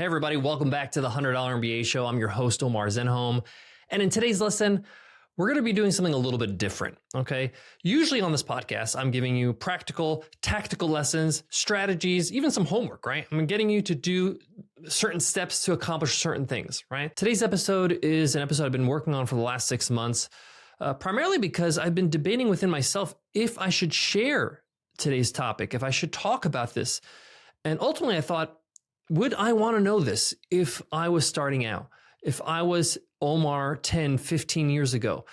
Hey everybody, welcome back to the $100 MBA show. I'm your host, Omar Zenhom. And in today's lesson, we're going to be doing something a little bit different, okay? Usually on this podcast, I'm giving you practical, tactical lessons, strategies, even some homework, right? I'm getting you to do certain steps to accomplish certain things, right? Today's episode is an episode I've been working on for the last 6 months, primarily because I've been debating within myself if I should share today's topic, if I should talk about this. And ultimately I thought, would I want to know this if I was starting out, if I was Omar 10, 15 years ago?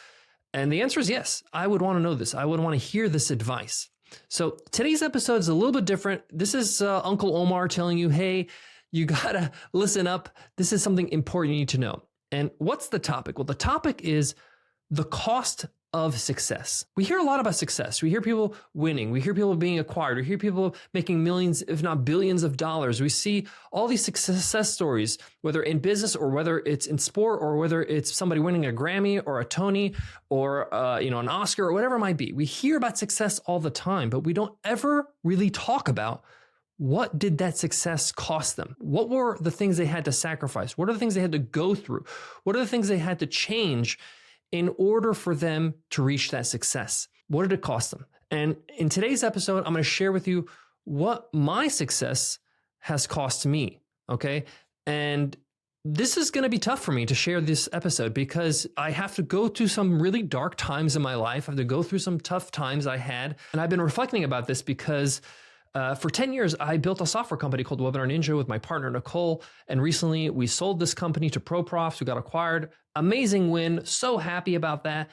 And the answer is yes, I would want to know this. I would want to hear this advice. So today's episode is a little bit different. This is Uncle Omar telling you, hey, you got to listen up. This is something important you need to know. And what's the topic? Well, the topic is the cost of success. We hear a lot about success. We hear people winning. We hear people being acquired. We hear people making millions, if not billions of dollars. We see all these success stories, whether in business or whether it's in sport or whether it's somebody winning a Grammy or a Tony or an Oscar or whatever it might be. We hear about success all the time, but we don't ever really talk about what did that success cost them? What were the things they had to sacrifice? What are the things they had to go through? What are the things they had to change in order for them to reach that success? What did it cost them? And in today's episode, I'm going to share with you what my success has cost me, okay? And this is going to be tough for me to share this episode because I have to go through some really dark times in my life. I have to go through some tough times I had. And I've been reflecting about this because for 10 years, I built a software company called WebinarNinja with my partner, Nicole. And recently we sold this company to ProProfs, who got acquired. Amazing win. So happy about that.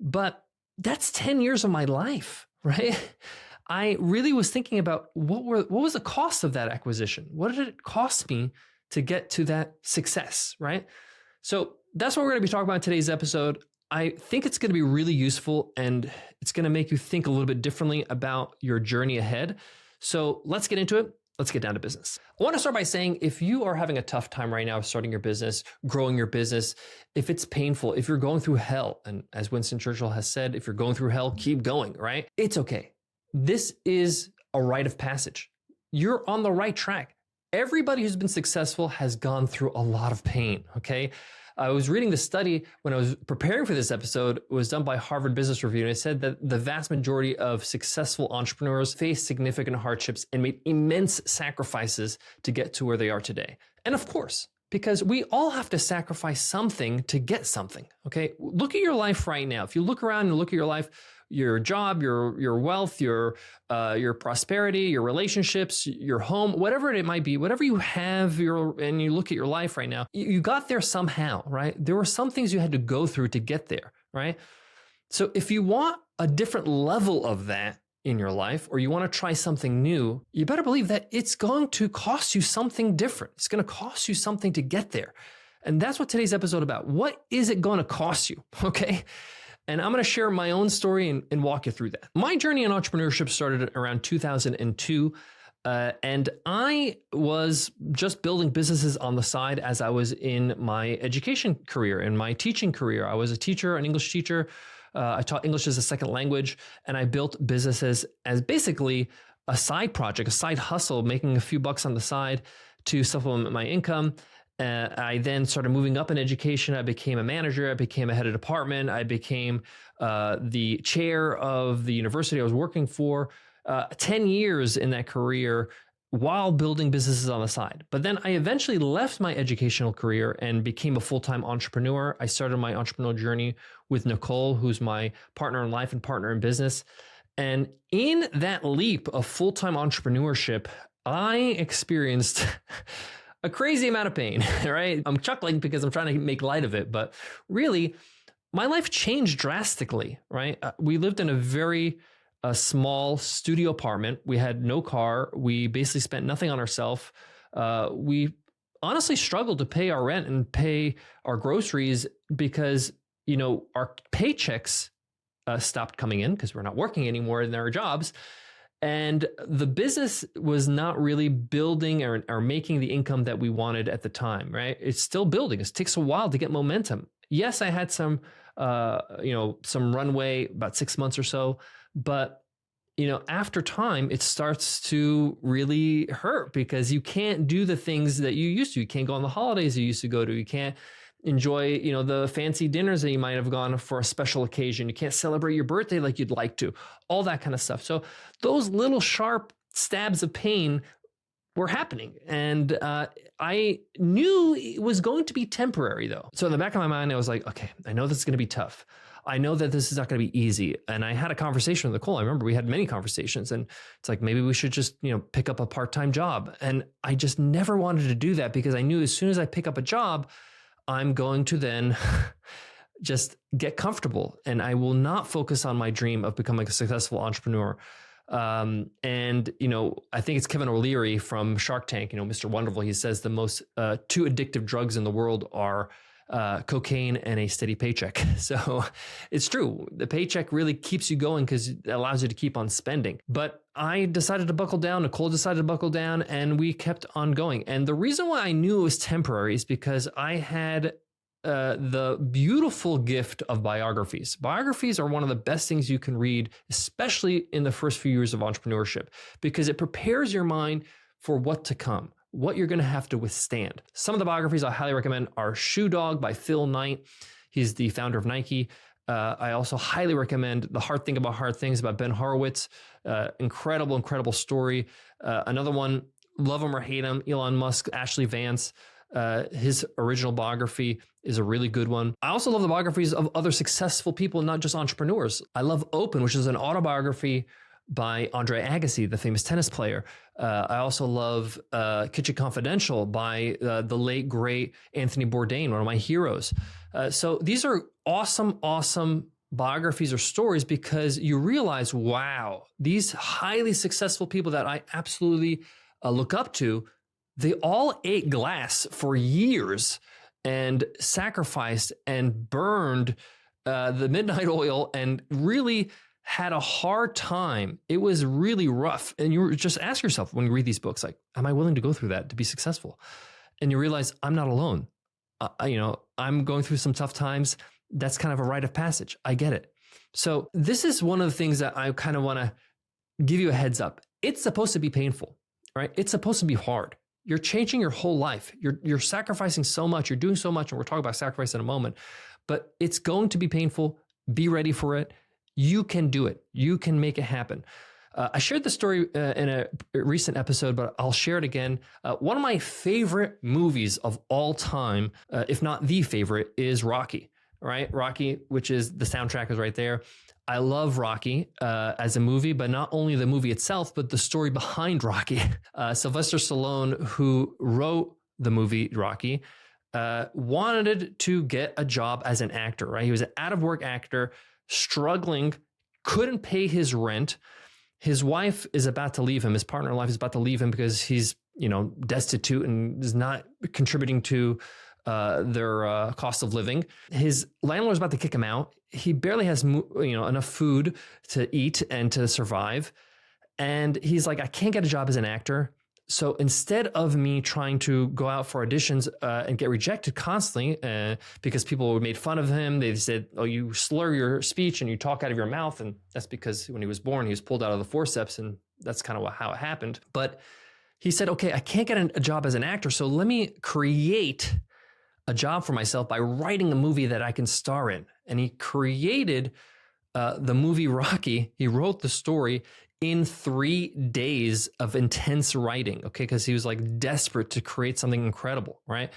But that's 10 years of my life, right? I really was thinking about what was the cost of that acquisition? What did it cost me to get to that success, right? So that's what we're going to be talking about in today's episode. I think it's going to be really useful and it's going to make you think a little bit differently about your journey ahead. So let's get into it. Let's get down to business. I want to start by saying if you are having a tough time right now starting your business, growing your business, if it's painful, if you're going through hell, and as Winston Churchill has said, if you're going through hell, keep going, right? It's okay. This is a rite of passage. You're on the right track. Everybody who's been successful has gone through a lot of pain, okay? I was reading the study when I was preparing for this episode. It was done by Harvard Business Review, and it said that the vast majority of successful entrepreneurs faced significant hardships and made immense sacrifices to get to where they are today. And of course, because we all have to sacrifice something to get something, okay? Look at your life right now. If you look around and look at your life, your job, your wealth, your prosperity, your relationships, your home, whatever it might be, whatever you have, and you look at your life right now, you got there somehow, right? There were some things you had to go through to get there, right? So if you want a different level of that in your life, or you want to try something new, you better believe that it's going to cost you something different. It's going to cost you something to get there. And that's what today's episode about. What is it going to cost you? Okay. And I'm going to share my own story and walk you through that. My journey in entrepreneurship started around 2002. And I was just building businesses on the side as I was in my education career, in my teaching career. I was a teacher, an English teacher. I taught English as a second language, and I built businesses as basically a side project, a side hustle, making a few bucks on the side to supplement my income. I then started moving up in education. I became a manager. I became a head of department. I became the chair of the university I was working for. 10 years in that career while building businesses on the side. But then I eventually left my educational career and became a full-time entrepreneur. I started my entrepreneurial journey with Nicole, who's my partner in life and partner in business. And in that leap of full-time entrepreneurship, I experienced a crazy amount of pain, right? I'm chuckling because I'm trying to make light of it, but really my life changed drastically, right? We lived in a small studio apartment. We had no car. We basically spent nothing on ourselves. We honestly struggled to pay our rent and pay our groceries because, our paychecks stopped coming in because we're not working anymore in our jobs. And the business was not really building or making the income that we wanted at the time, right? It's still building. It takes a while to get momentum. Yes, I had some runway, about 6 months or so, but after time, it starts to really hurt because you can't do the things that you used to. You can't go on the holidays you used to go to. You can't enjoy, the fancy dinners that you might have gone for a special occasion. You can't celebrate your birthday like you'd like to, all that kind of stuff. So those little sharp stabs of pain were happening. And I knew it was going to be temporary though. So in the back of my mind, I was like, okay, I know this is going to be tough. I know that this is not going to be easy. And I had a conversation with Nicole. I remember we had many conversations, and it's like, maybe we should just, pick up a part-time job. And I just never wanted to do that because I knew as soon as I pick up a job, I'm going to then just get comfortable and I will not focus on my dream of becoming a successful entrepreneur. I think it's Kevin O'Leary from Shark Tank, Mr. Wonderful. He says the most two addictive drugs in the world are cocaine and a steady paycheck. So it's true. The paycheck really keeps you going because it allows you to keep on spending. But I decided to buckle down. Nicole decided to buckle down, and we kept on going. And the reason why I knew it was temporary is because I had the beautiful gift of biographies. Biographies are one of the best things you can read, especially in the first few years of entrepreneurship, because it prepares your mind for what to come, what you're going to have to withstand. Some of the biographies I highly recommend are Shoe Dog by Phil Knight. He's the founder of Nike. I also highly recommend The Hard Thing About Hard Things by Ben Horowitz. Incredible story. Another one, Love Him or Hate Him, Elon Musk, Ashley Vance. His original biography is a really good one. I also love the biographies of other successful people, not just entrepreneurs. I love Open, which is an autobiography by Andre Agassi, the famous tennis player. I also love Kitchen Confidential by the late, great Anthony Bourdain, one of my heroes. So these are awesome biographies or stories because you realize, wow, these highly successful people that I absolutely look up to, they all ate glass for years and sacrificed and burned the midnight oil and really had a hard time. It was really rough. And you just ask yourself when you read these books, like, am I willing to go through that to be successful? And you realize I'm not alone. I'm going through some tough times. That's kind of a rite of passage. I get it. So this is one of the things that I kind of want to give you a heads up. It's supposed to be painful, right? It's supposed to be hard. You're changing your whole life. You're sacrificing so much. You're doing so much. And we're talking about sacrifice in a moment, but it's going to be painful. Be ready for it. You can do it. You can make it happen. I shared the story in a recent episode, but I'll share it again. One of my favorite movies of all time, if not the favorite, is Rocky, right? Rocky, which is the soundtrack is right there. I love Rocky as a movie, but not only the movie itself, but the story behind Rocky. Sylvester Stallone, who wrote the movie Rocky, wanted to get a job as an actor, right? He was an out-of-work actor, struggling, couldn't pay his rent. His wife is about to leave him. His partner in life is about to leave him because he's, destitute and is not contributing to their cost of living. His landlord is about to kick him out. He barely has, enough food to eat and to survive. And he's like, I can't get a job as an actor. So instead of me trying to go out for auditions and get rejected constantly because people made fun of him, they said, oh, you slur your speech and you talk out of your mouth. And that's because when he was born, he was pulled out of the forceps. And that's kind of how it happened. But he said, okay, I can't get a job as an actor. So let me create a job for myself by writing a movie that I can star in. And he created the movie Rocky. He wrote the story in 3 days of intense writing, okay? Because he was like desperate to create something incredible, right?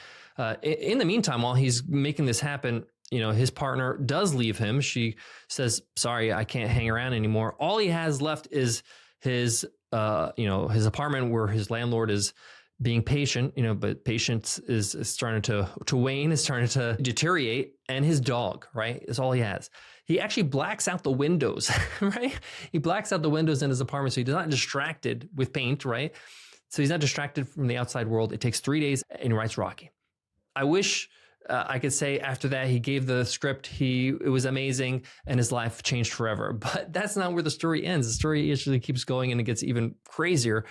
In the meantime, while he's making this happen, his partner does leave him. She says, sorry, I can't hang around anymore. All he has left is his apartment where his landlord is being patient, but patience is starting to wane, is starting to deteriorate, and his dog, right, is all he has. He actually blacks out the windows, right? He blacks out the windows in his apartment so he's not distracted with paint, right? So he's not distracted from the outside world. It takes 3 days and he writes Rocky. I wish I could say after that he gave the script, it was amazing and his life changed forever. But that's not where the story ends. The story actually keeps going and it gets even crazier.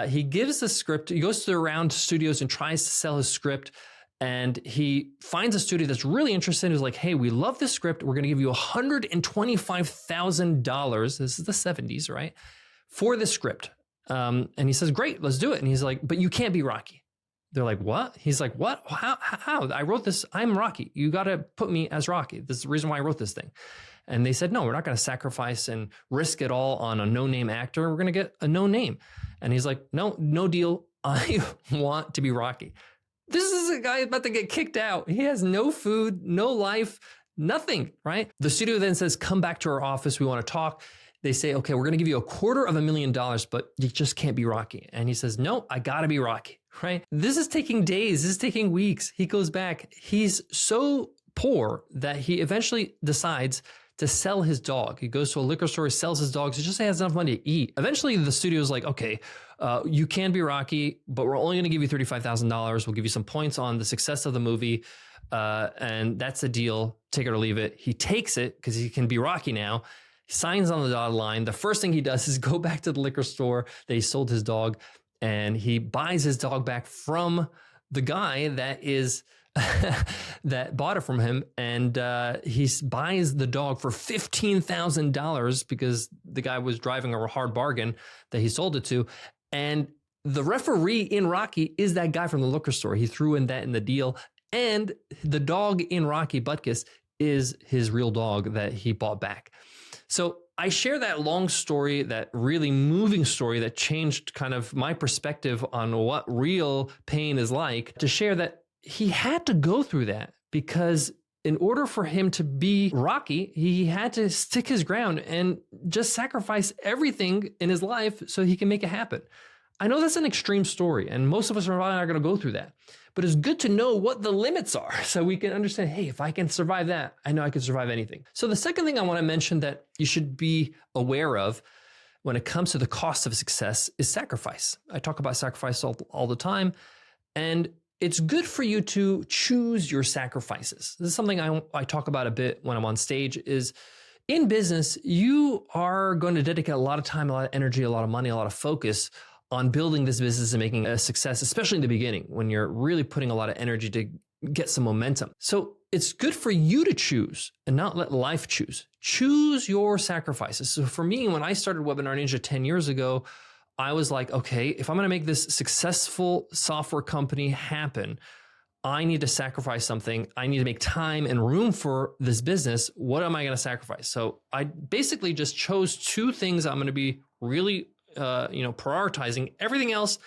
He gives the script, he goes to around studios and tries to sell his script. And he finds a studio that's really interested. He's like, hey, we love this script. We're going to give you $125,000. This is the 70s, right? For this script. And he says, great, let's do it. And he's like, but you can't be Rocky. They're like, what? He's like, what? How? I wrote this. I'm Rocky. You got to put me as Rocky. This is the reason why I wrote this thing. And they said, no, we're not going to sacrifice and risk it all on a no-name actor. We're going to get a no name. And he's like, no deal. I want to be Rocky. This is a guy about to get kicked out. He has no food, no life, nothing, right? The studio then says, come back to our office. We want to talk. They say, okay, we're going to give you $250,000, but you just can't be Rocky. And he says, no, I got to be Rocky, right? This is taking days. This is taking weeks. He goes back. He's so poor that he eventually decides to sell his dog. He goes to a liquor store, sells his dogs. He just has enough money to eat. Eventually, the studio's like, okay, you can be Rocky, but we're only going to give you $35,000. We'll give you some points on the success of the movie. And that's the deal. Take it or leave it. He takes it because he can be Rocky now. He signs on the dotted line. The first thing he does is go back to the liquor store that he sold his dog, and he buys his dog back from the guy that is that bought it from him. And he buys the dog for $15,000 because the guy was driving a hard bargain that he sold it to. And the referee in Rocky is that guy from the liquor store. He threw in that in the deal. And the dog in Rocky, Butkus, is his real dog that he bought back. So I share that long story, that really moving story that changed kind of my perspective on what real pain is like, to share that he had to go through that because in order for him to be Rocky, he had to stick his ground and just sacrifice everything in his life so he can make it happen. I know that's an extreme story, and most of us are probably not going to go through that, but it's good to know what the limits are so we can understand, hey, if I can survive that, I know I can survive anything. So the second thing I want to mention that you should be aware of when it comes to the cost of success is sacrifice. I talk about sacrifice all the time, and it's good for you to choose your sacrifices. This is something I talk about a bit when I'm on stage. Is in business, you are going to dedicate a lot of time, a lot of energy, a lot of money, a lot of focus on building this business and making a success, especially in the beginning when you're really putting a lot of energy to get some momentum. So it's good for you to choose and not let life choose. Choose your sacrifices. So for me, when I started WebinarNinja 10 years ago, I was like, okay, if I'm going to make this successful software company happen, I need to sacrifice something. I need to make time and room for this business. What am I going to sacrifice? So I basically just chose two things I'm going to be really prioritizing. Everything else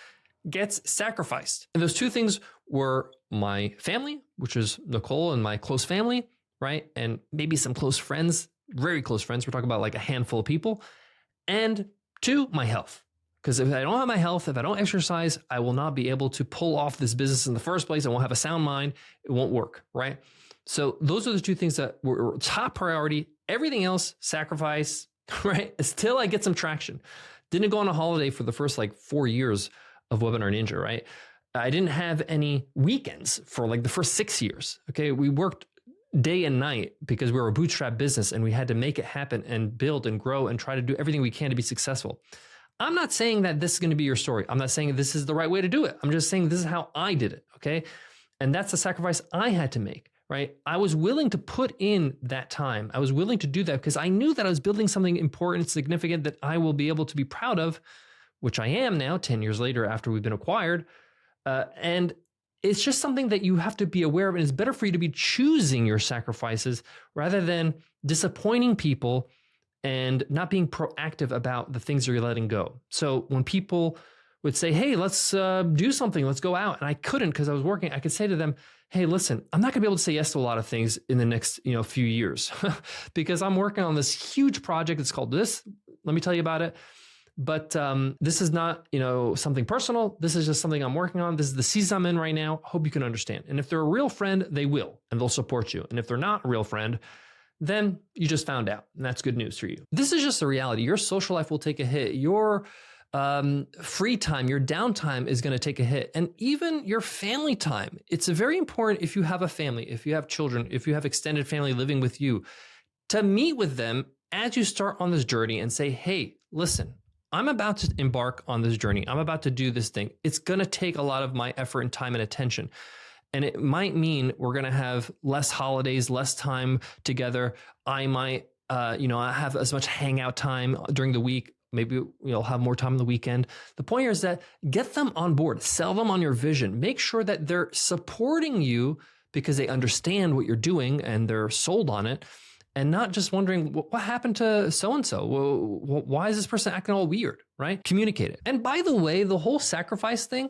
gets sacrificed. And those two things were my family, which is Nicole and my close family, right? And maybe some close friends, very close friends. We're talking about like a handful of people. And two, my health. Because if I don't have my health, if I don't exercise, I will not be able to pull off this business in the first place. I won't have a sound mind. It won't work, right? So those are the two things that were top priority. Everything else, sacrifice, right? Until I get some traction. Didn't go on a holiday for the first 4 years of WebinarNinja, right? I didn't have any weekends for the first 6 years. Okay. We worked day and night because we were a bootstrap business and we had to make it happen and build and grow and try to do everything we can to be successful. I'm not saying that this is going to be your story. I'm not saying this is the right way to do it. I'm just saying this is how I did it. Okay. And that's the sacrifice I had to make, right? I was willing to put in that time. I was willing to do that because I knew that I was building something important, significant that I will be able to be proud of, which I am now 10 years later after we've been acquired. And it's just something that you have to be aware of. And it's better for you to be choosing your sacrifices rather than disappointing people and not being proactive about the things you're letting go. So when people would say, hey, let's do something, let's go out. And I couldn't because I was working. I could say to them, hey, listen, I'm not gonna be able to say yes to a lot of things in the next few years because I'm working on this huge project. It's called this. Let me tell you about it. But this is not something personal. This is just something I'm working on. This is the season I'm in right now. Hope you can understand. And if they're a real friend, they will, and they'll support you. And if they're not a real friend, then you just found out, and that's good news for you. This is just the reality. Your social life will take a hit. Your free time, your downtime is going to take a hit, and even your family time. It's very important if you have a family, if you have children, if you have extended family living with you, to meet with them as you start on this journey and say, hey, listen, I'm about to embark on this journey. I'm about to do this thing. It's going to take a lot of my effort and time and attention. And it might mean we're going to have less holidays, less time together. I might, I have as much hangout time during the week. Maybe you'll have more time on the weekend. The point here is that get them on board, sell them on your vision, make sure that they're supporting you because they understand what you're doing and they're sold on it, and not just wondering what happened to so-and-so. Why is this person acting all weird, right? Communicate it. And by the way, the whole sacrifice thing,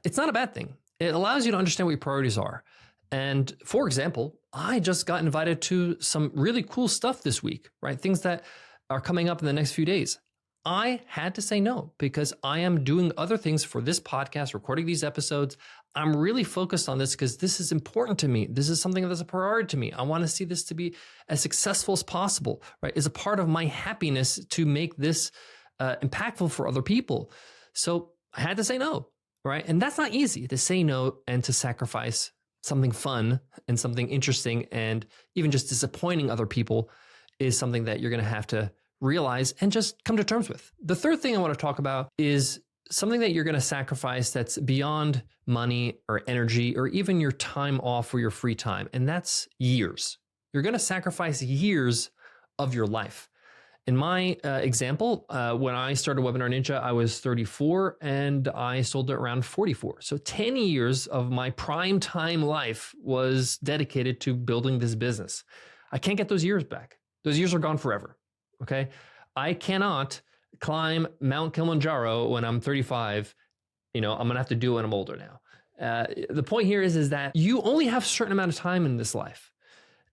it's not a bad thing. It allows you to understand what your priorities are. And for example, I just got invited to some really cool stuff this week, right? Things that are coming up in the next few days. I had to say no because I am doing other things for this podcast, recording these episodes. I'm really focused on this because this is important to me. This is something that's a priority to me. I want to see this to be as successful as possible, right? It's a part of my happiness to make this impactful for other people. So I had to say no, right? And that's not easy, to say no and to sacrifice something fun and something interesting, and even just disappointing other people is something that you're going to have to realize and just come to terms with. The third thing I want to talk about is something that you're going to sacrifice that's beyond money or energy or even your time off or your free time. And that's years. You're going to sacrifice years of your life. In my example, when I started WebinarNinja, I was 34 and I sold it around 44. So 10 years of my prime time life was dedicated to building this business. I can't get those years back. Those years are gone forever. Okay. I cannot climb Mount Kilimanjaro when I'm 35. I'm going to have to do it when I'm older now. The point here is that you only have a certain amount of time in this life.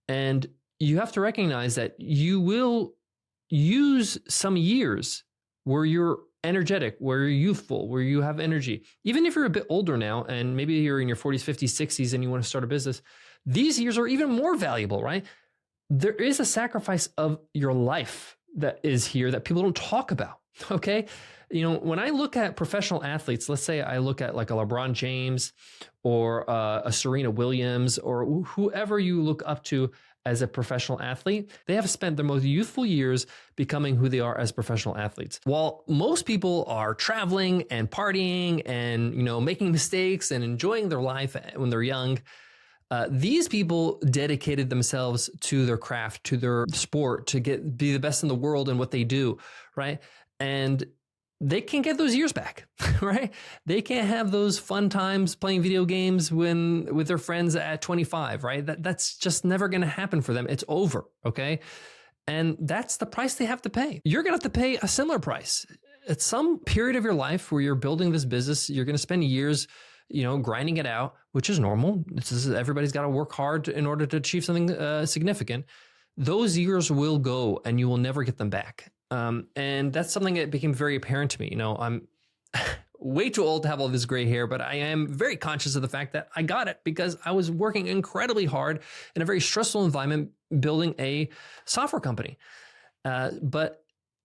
And you have to recognize that you will use some years where you're energetic, where you're youthful, where you have energy. Even if you're a bit older now, and maybe you're in your 40s, 50s, 60s, and you want to start a business, these years are even more valuable, right? There is a sacrifice of your life that is here that people don't talk about. Okay. When I look at professional athletes, let's say I look at like a LeBron James or a Serena Williams or whoever you look up to as a professional athlete, they have spent their most youthful years becoming who they are as professional athletes. While most people are traveling and partying and, making mistakes and enjoying their life when they're young, these people dedicated themselves to their craft, to their sport, to be the best in the world in what they do, right? And they can't get those years back, right? They can't have those fun times playing video games with their friends at 25, right? That's just never going to happen for them. It's over, okay? And that's the price they have to pay. You're going to have to pay a similar price. At some period of your life where you're building this business, you're going to spend years grinding it out, which is normal. Everybody's got to work hard in order to achieve something significant. Those years will go and you will never get them back. And that's something that became very apparent to me. I'm way too old to have all this gray hair, but I am very conscious of the fact that I got it because I was working incredibly hard in a very stressful environment building a software company. But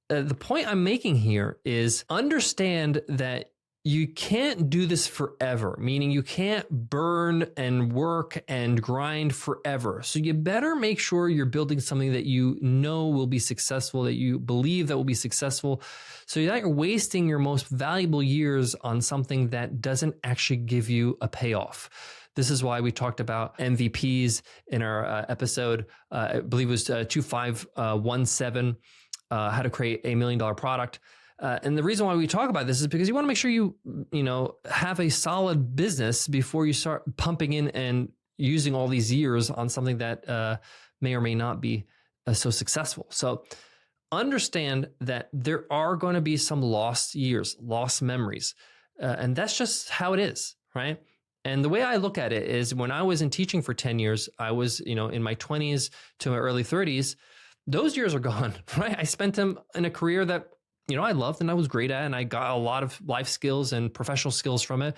the point I'm making here is understand that you can't do this forever, meaning you can't burn and work and grind forever. So you better make sure you're building something that you know will be successful, that you believe that will be successful, so that you're wasting your most valuable years on something that doesn't actually give you a payoff. This is why we talked about MVPs in our episode, I believe it was 2517, how to create $1 million product. And the reason why we talk about this is because you want to make sure you have a solid business before you start pumping in and using all these years on something that may or may not be so successful. So understand that there are going to be some lost years, lost memories. And that's just how it is, right? And the way I look at it is when I was in teaching for 10 years, I was, in my 20s to my early 30s, those years are gone, right? I spent them in a career that I loved and I was great at, and I got a lot of life skills and professional skills from it.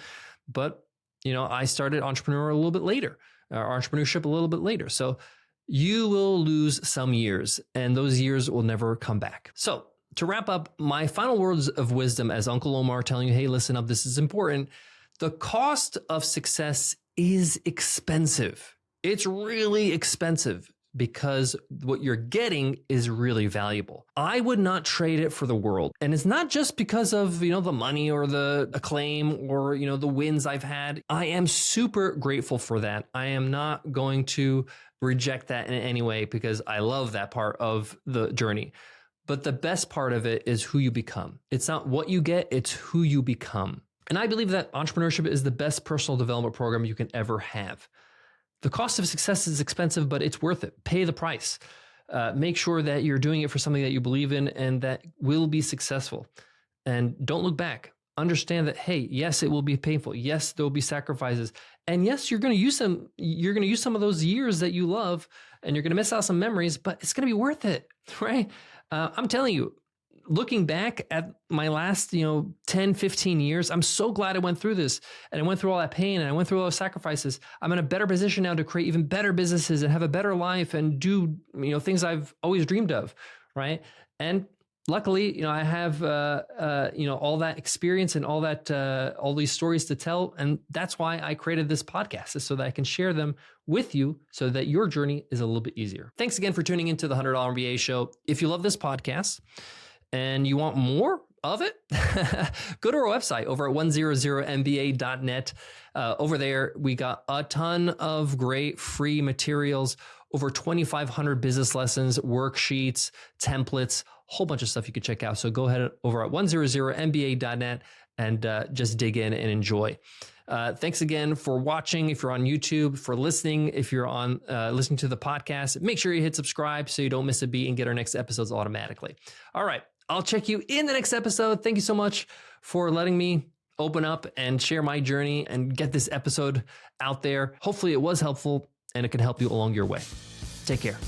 But, I started entrepreneurial a little bit later, or entrepreneurship a little bit later. So you will lose some years and those years will never come back. So to wrap up, my final words of wisdom as Uncle Omar telling you, hey, listen up, this is important. The cost of success is expensive. It's really expensive. because what you're getting is really valuable. I would not trade it for the world. And it's not just because of, the money or the acclaim or, the wins I've had. I am super grateful for that. I am not going to reject that in any way because I love that part of the journey. But the best part of it is who you become. It's not what you get, it's who you become. And I believe that entrepreneurship is the best personal development program you can ever have. The cost of success is expensive, but it's worth it. Pay the price. Make sure that you're doing it for something that you believe in and that will be successful. And don't look back. Understand that, hey, yes, it will be painful. Yes, there will be sacrifices. And yes, you're going to use them. You're going to use some of those years that you love and you're going to miss out some memories, but it's going to be worth it, right? I'm telling you, looking back at my last, 10, 15 years, I'm so glad I went through this and I went through all that pain and I went through all those sacrifices. I'm in a better position now to create even better businesses and have a better life and do, things I've always dreamed of. Right. And luckily, I have, all that experience and all that, all these stories to tell. And that's why I created this podcast, is so that I can share them with you so that your journey is a little bit easier. Thanks again for tuning into the $100 MBA show. If you love this podcast, and you want more of it, go to our website over at 100mba.net. Over there, we got a ton of great free materials, over 2,500 business lessons, worksheets, templates, whole bunch of stuff you can check out. So go ahead over at 100mba.net and just dig in and enjoy. Thanks again for watching. If you're on YouTube, for listening, if you're on listening to the podcast, make sure you hit subscribe so you don't miss a beat and get our next episodes automatically. All right. I'll check you in the next episode. Thank you so much for letting me open up and share my journey and get this episode out there. Hopefully it was helpful and it can help you along your way. Take care.